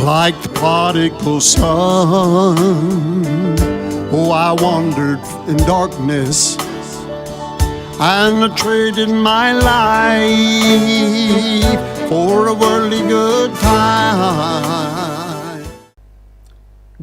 Like the prodigal son, oh, I wandered in darkness, and I traded my life for a worldly good time.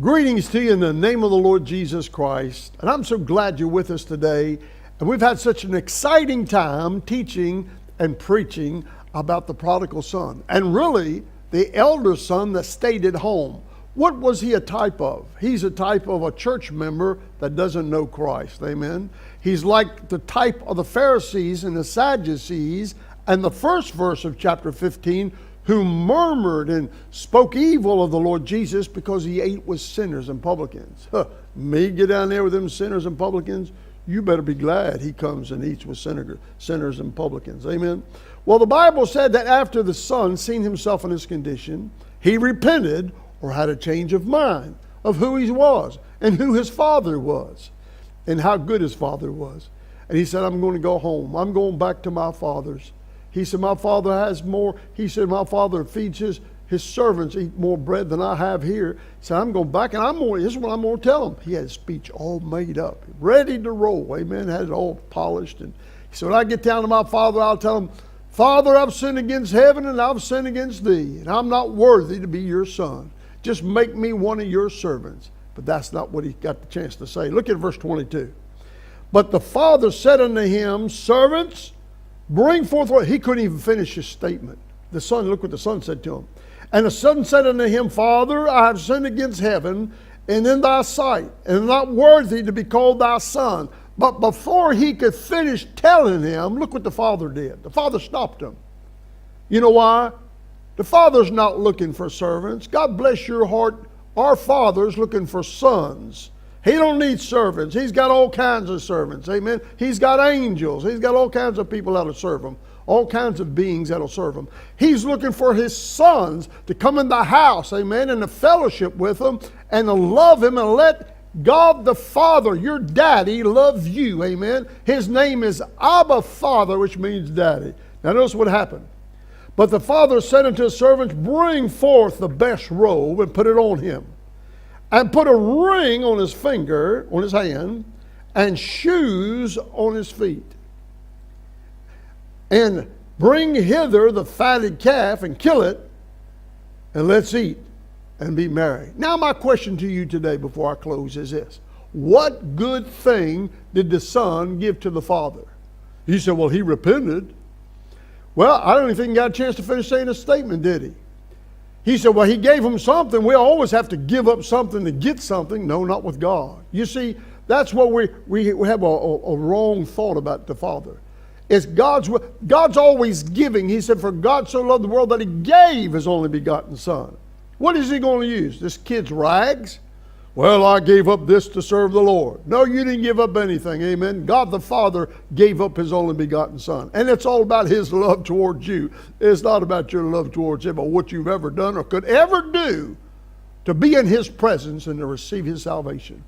Greetings to you in the name of the Lord Jesus Christ, and I'm so glad you're with us today. And we've had such an exciting time teaching and preaching about the prodigal son, and really the elder son that stayed at home. What was he a type of? He's a type of a church member that doesn't know Christ. Amen. He's like the type of the Pharisees and the Sadducees and the first verse of chapter 15, who murmured and spoke evil of the Lord Jesus because he ate with sinners and publicans. Me get down there with them sinners and publicans? You better be glad he comes and eats with sinners and publicans. Amen. Well, the Bible said that after the son seen himself in his condition, he repented or had a change of mind of who he was and who his father was and how good his father was. And he said, I'm going to go home. I'm going back to my father's. He said, my father has more. He said, my father feeds his servants, eat more bread than I have here. He said, I'm going back and this is what I'm going to tell him. He had his speech all made up, ready to roll. Amen. Had it all polished. And he said, when I get down to my father, I'll tell him, Father, I've sinned against heaven and I've sinned against thee, and I'm not worthy to be your son. Just make me one of your servants. But that's not what he got the chance to say. Look at verse 22. But the father said unto him, servants, bring forth what? He couldn't even finish his statement. The son, look what the son said to him. And the son said unto him, Father, I have sinned against heaven and in thy sight, and am not worthy to be called thy son. But before he could finish telling him, look what the father did. The father stopped him. You know why? The father's not looking for servants. God bless your heart. Our father's looking for sons. He don't need servants. He's got all kinds of servants. Amen. He's got angels. He's got all kinds of people that'll serve him. All kinds of beings that'll serve him. He's looking for his sons to come in the house, amen, and to fellowship with him and to love him and let God the Father, your daddy, love you, amen. His name is Abba Father, which means daddy. Now notice what happened. But the father said unto his servants, bring forth the best robe and put it on him, and put a ring on his finger, on his hand, and shoes on his feet. And bring hither the fatted calf and kill it, and let's eat and be merry. Now my question to you today before I close is this. What good thing did the son give to the father? He said, well, he repented. Well, I don't even think he got a chance to finish saying his statement, did he? He said, well, he gave him something. We always have to give up something to get something. No, not with God. You see, that's what we have a wrong thought about the Father. It's God's always giving. He said, for God so loved the world that he gave his only begotten son. What is he going to use? This kid's rags? Well, I gave up this to serve the Lord. No, you didn't give up anything. Amen. God the Father gave up his only begotten son. And it's all about his love towards you. It's not about your love towards him or what you've ever done or could ever do to be in his presence and to receive his salvation.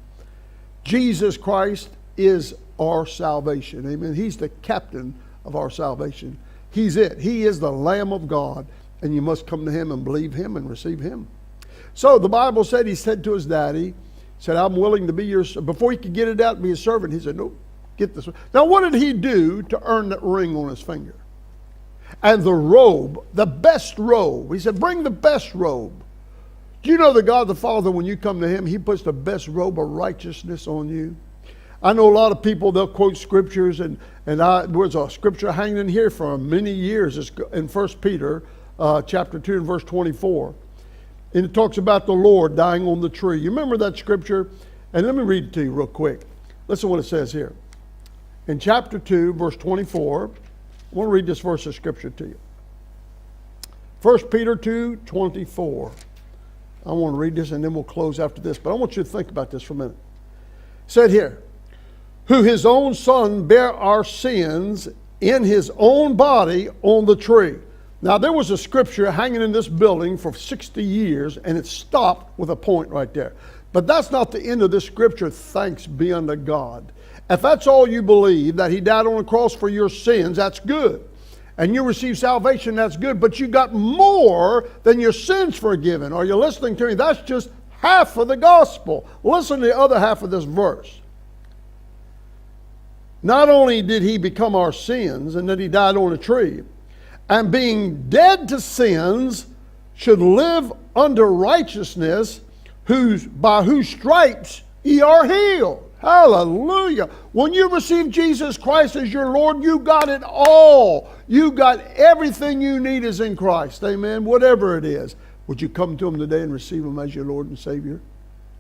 Jesus Christ is our salvation. Amen. He's the captain of our salvation. He's it. He is the Lamb of God. And you must come to him and believe him and receive him. So the Bible said, he said to his daddy, said, I'm willing to be your, before he could get it out and be a servant, he said, no, get this. Now what did he do to earn that ring on his finger? And the robe, the best robe. He said, bring the best robe. Do you know that God the Father, when you come to him, he puts the best robe of righteousness on you? I know a lot of people, they'll quote scriptures, and there's a scripture hanging in here for many years. It's in 1 Peter chapter 2 and verse 24. And it talks about the Lord dying on the tree. You remember that scripture? And let me read it to you real quick. Listen to what it says here. In chapter 2, verse 24, I want to read this verse of scripture to you. 1 Peter 2, 24. I want to read this and then we'll close after this. But I want you to think about this for a minute. It said here, who his own son bare our sins in his own body on the tree. Now, there was a scripture hanging in this building for 60 years, and it stopped with a point right there. But that's not the end of this scripture, thanks be unto God. If that's all you believe, that he died on the cross for your sins, that's good. and you receive salvation, that's good, but you got more than your sins forgiven. Are you listening to me? That's just half of the gospel. Listen to the other half of this verse. Not only did he become our sins and that he died on a tree, and being dead to sins should live under righteousness, by whose stripes ye are healed. Hallelujah. When you receive Jesus Christ as your Lord, you got it all. You got everything you need is in Christ. Amen. Whatever it is. Would you come to him today and receive him as your Lord and Savior?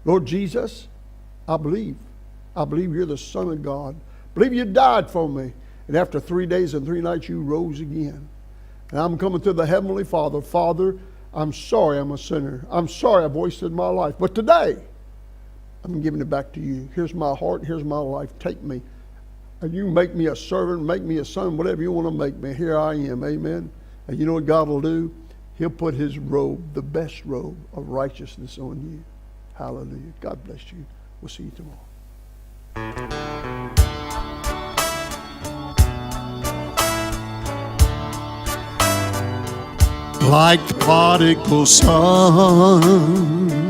Lord Jesus, I believe. I believe you're the Son of God. I believe you died for me. And after 3 days and 3 nights, you rose again. And I'm coming to the Heavenly Father. Father, I'm sorry I'm a sinner. I'm sorry I've wasted my life. But today, I'm giving it back to you. Here's my heart. Here's my life. Take me. And you make me a servant, make me a son, whatever you want to make me. Here I am. Amen. And you know what God will do? He'll put his robe, the best robe of righteousness on you. Hallelujah. God bless you. We'll see you tomorrow. Like the prodigal son,